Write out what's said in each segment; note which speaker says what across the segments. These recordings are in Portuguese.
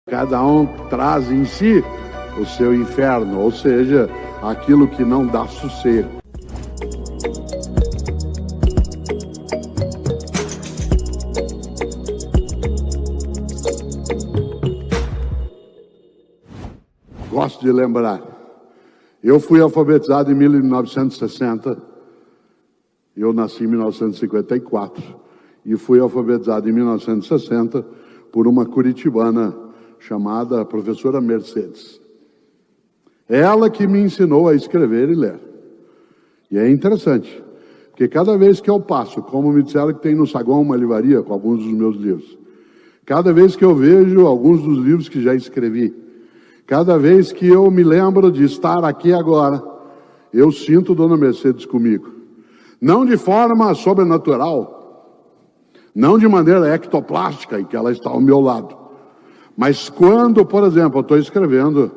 Speaker 1: Cada um traz em si o seu inferno, ou seja, aquilo que não dá sossego. Gosto de lembrar, eu fui alfabetizado em 1960, eu nasci em 1954, e fui alfabetizado em 1960 por uma curitibana chamada professora Mercedes. Ela que me ensinou a escrever e ler. E é interessante, porque cada vez que eu passo, como me disseram que tem no saguão uma livraria com alguns dos meus livros, cada vez que eu vejo alguns dos livros que já escrevi, cada vez que eu me lembro de estar aqui agora, eu sinto Dona Mercedes comigo. Não de forma sobrenatural, não de maneira ectoplástica, em que ela está ao meu lado, mas quando, por exemplo, eu estou escrevendo,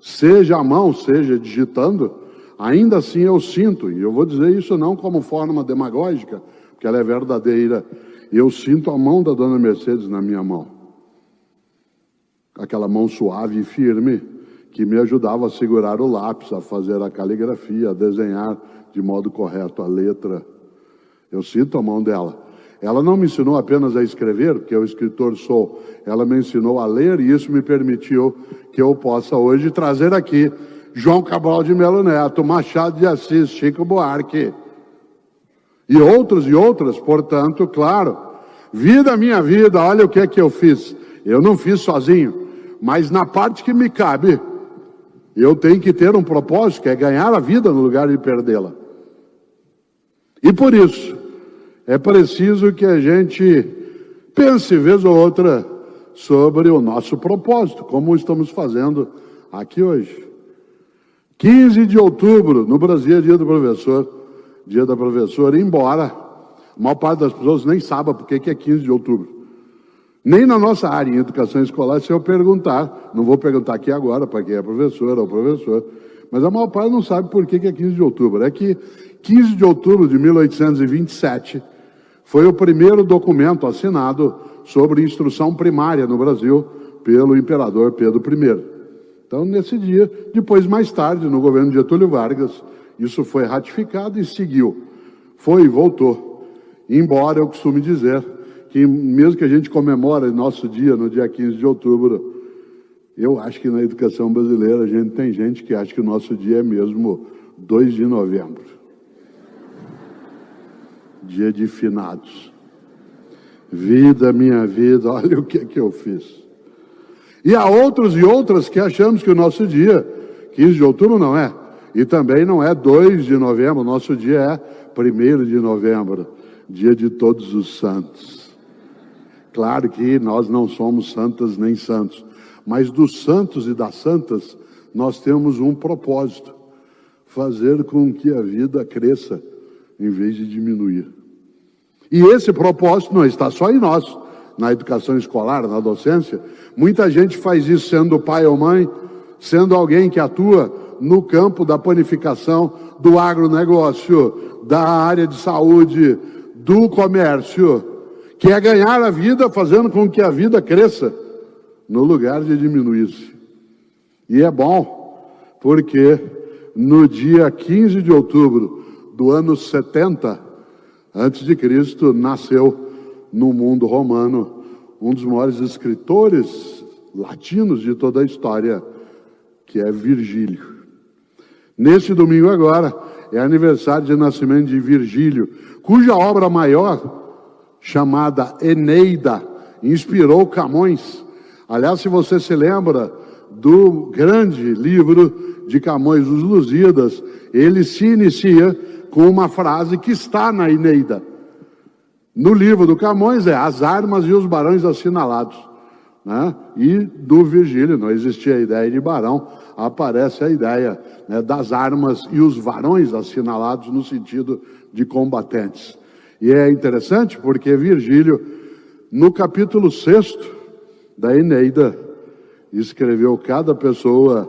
Speaker 1: seja à mão, seja digitando, ainda assim eu sinto, e eu vou dizer isso não como forma demagógica, porque ela é verdadeira, eu sinto a mão da Dona Mercedes na minha mão. Aquela mão suave e firme, que me ajudava a segurar o lápis, a fazer a caligrafia, a desenhar de modo correto a letra. Eu sinto a mão dela. Ela não me ensinou apenas a escrever, porque eu escritor sou, ela me ensinou a ler, e isso me permitiu que eu possa hoje trazer aqui João Cabral de Melo Neto, Machado de Assis, Chico Buarque, e outras, portanto, claro, vida minha vida, olha o que é que eu fiz. Eu não fiz sozinho, mas na parte que me cabe, eu tenho que ter um propósito, que é ganhar a vida no lugar de perdê-la. E por isso, é preciso que a gente pense, vez ou outra, sobre o nosso propósito, como estamos fazendo aqui hoje. 15 de outubro, no Brasil, é dia da professora, embora a maior parte das pessoas nem saiba por que é 15 de outubro. Nem na nossa área, em educação escolar, se eu perguntar, não vou perguntar aqui agora para quem é professora ou professor, mas a maior parte não sabe por que é 15 de outubro. É que 15 de outubro de 1827 foi o primeiro documento assinado sobre instrução primária no Brasil pelo imperador Pedro I. Então, nesse dia, depois, mais tarde, no governo de Getúlio Vargas, isso foi ratificado e seguiu. Foi e voltou. Embora eu costume dizer que, mesmo que a gente comemore nosso dia no dia 15 de outubro, eu acho que na educação brasileira tem gente que acha que o nosso dia é mesmo 2 de novembro. Dia de finados. Vida, minha vida, olha o que eu fiz. E há outros e outras que achamos que o nosso dia, 15 de outubro não é, e também não é 2 de novembro, o nosso dia é 1º de novembro, dia de todos os santos. Claro que nós não somos santas nem santos, mas dos santos e das santas, nós temos um propósito: fazer com que a vida cresça, em vez de diminuir. E esse propósito não está só em nós, na educação escolar, na docência. Muita gente faz isso sendo pai ou mãe, sendo alguém que atua no campo da panificação, do agronegócio, da área de saúde, do comércio, que é ganhar a vida fazendo com que a vida cresça, no lugar de diminuir-se. E é bom, porque no dia 15 de outubro do ano 70 antes de Cristo, nasceu no mundo romano um dos maiores escritores latinos de toda a história, que é Virgílio. Neste domingo agora é aniversário de nascimento de Virgílio, cuja obra maior, chamada Eneida, inspirou Camões. Aliás, se você se lembra do grande livro de Camões, Os Lusíadas, ele se inicia com uma frase que está na Eneida. No livro do Camões é as armas e os barões assinalados, né? E do Virgílio, não existia a ideia de barão, aparece a ideia, né, das armas e os varões assinalados no sentido de combatentes. E é interessante porque Virgílio, no capítulo 6º da Eneida, escreveu: cada pessoa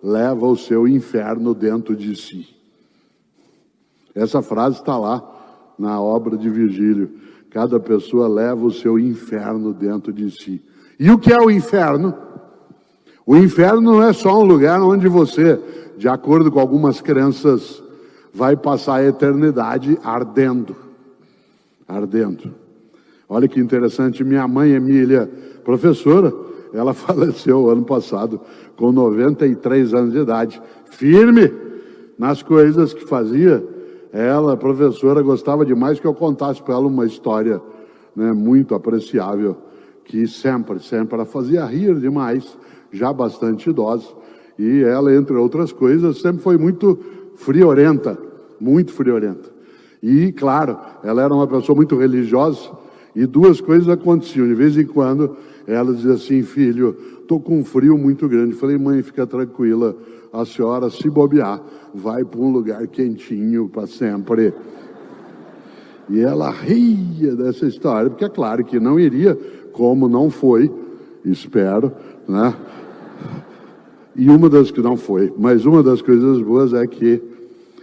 Speaker 1: leva o seu inferno dentro de si. Essa frase está lá na obra de Virgílio. Cada pessoa leva o seu inferno dentro de si. E o que é o inferno? O inferno não é só um lugar onde você, de acordo com algumas crenças, vai passar a eternidade ardendo. Ardendo. Olha que interessante, minha mãe Emília, professora, ela faleceu ano passado com 93 anos de idade, firme nas coisas que fazia. Ela, professora, gostava demais que eu contasse para ela uma história, né, muito apreciável, que sempre ela fazia rir demais, já bastante idosa, e ela, entre outras coisas, sempre foi muito friorenta, muito friorenta. E, claro, ela era uma pessoa muito religiosa, e duas coisas aconteciam. De vez em quando, ela dizia assim: filho, estou com um frio muito grande. Eu falei: mãe, fica tranquila, a senhora, se bobear, vai para um lugar quentinho para sempre. E ela ria dessa história, porque é claro que não iria, como não foi, espero, né? E uma das que não foi, mas uma das coisas boas é que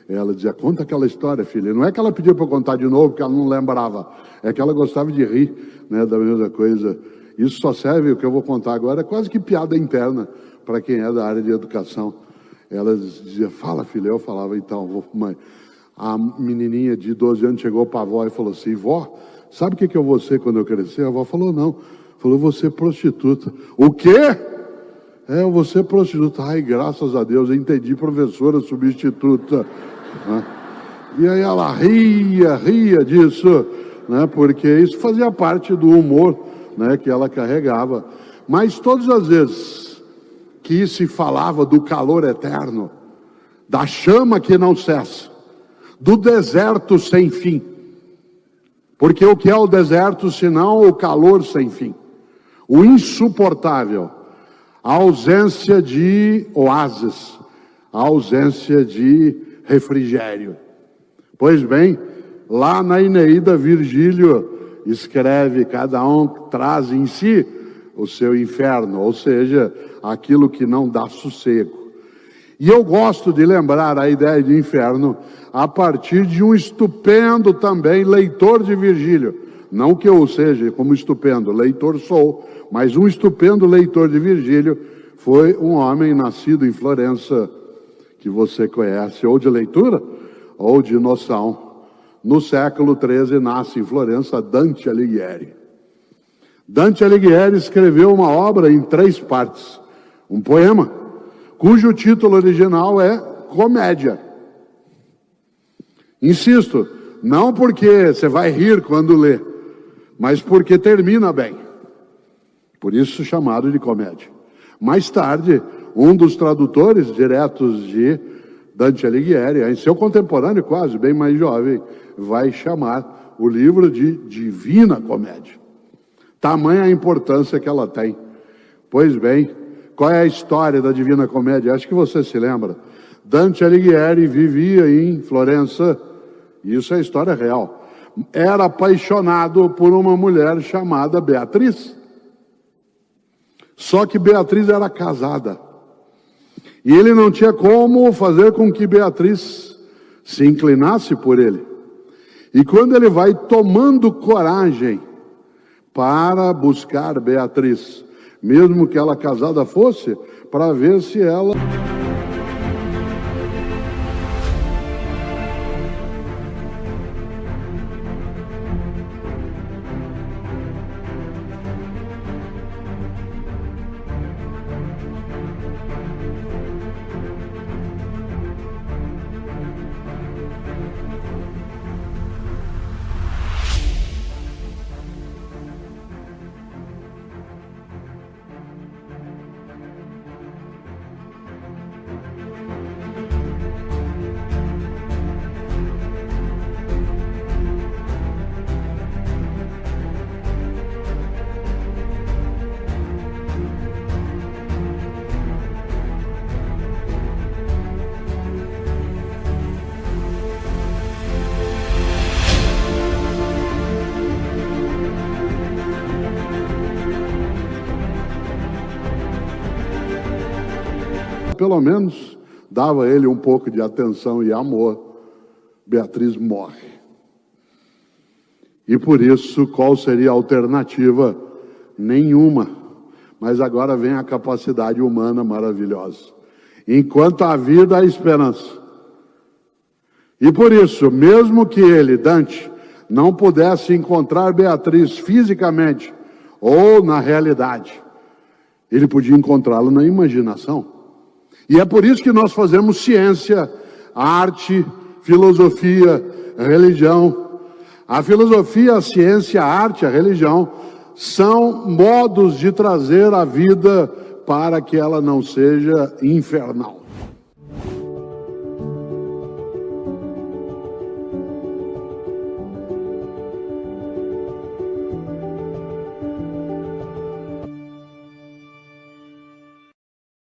Speaker 1: ela dizia: conta aquela história, filha. Não é que ela pediu para eu contar de novo, porque ela não lembrava, é que ela gostava de rir, né, da mesma coisa. Isso só serve, o que eu vou contar agora, é quase que piada interna para quem é da área de educação. Ela dizia: fala, filha. Eu falava: então, mãe. A menininha de 12 anos chegou para a avó e falou assim: vó, sabe o que eu vou ser quando eu crescer? A avó falou: não. Falou: vou ser prostituta. O quê? Eu vou ser prostituta. Ai, graças a Deus, eu entendi, professora substituta. E aí ela ria disso, né, porque isso fazia parte do humor, né, que ela carregava. Mas todas as vezes que se falava do calor eterno, da chama que não cessa, do deserto sem fim, porque o que é o deserto senão o calor sem fim, o insuportável, a ausência de oásis, a ausência de refrigério. Pois bem, lá na Eneida, Virgílio escreve: cada um traz em si o seu inferno, ou seja, aquilo que não dá sossego. E eu gosto de lembrar a ideia de inferno a partir de um estupendo também leitor de Virgílio. Não que eu seja como estupendo, leitor sou, mas um estupendo leitor de Virgílio foi um homem nascido em Florença, que você conhece ou de leitura ou de noção. No século XIII nasce em Florença Dante Alighieri. Dante Alighieri escreveu uma obra em 3 partes, um poema, cujo título original é Comédia. Insisto, não porque você vai rir quando lê, mas porque termina bem. Por isso chamado de comédia. Mais tarde, um dos tradutores diretos de Dante Alighieri, em seu contemporâneo quase, bem mais jovem, vai chamar o livro de Divina Comédia. Tamanha a importância que ela tem. Pois bem, qual é a história da Divina Comédia? Acho que você se lembra. Dante Alighieri vivia em Florença, isso é história real. Era apaixonado por uma mulher chamada Beatriz. Só que Beatriz era casada. E ele não tinha como fazer com que Beatriz se inclinasse por ele. E quando ele vai tomando coragem para buscar Beatriz, mesmo que ela casada fosse, para ver se ela... Pelo menos dava a ele um pouco de atenção e amor. Beatriz morre. E por isso, qual seria a alternativa? Nenhuma. mas agora vem a capacidade humana maravilhosa. Enquanto há vida, há esperança. E por isso, mesmo que ele, Dante, não pudesse encontrar Beatriz fisicamente ou na realidade, ele podia encontrá-la na imaginação. E é por isso que nós fazemos ciência, arte, filosofia, religião. A filosofia, a ciência, a arte, a religião são modos de trazer a vida para que ela não seja infernal.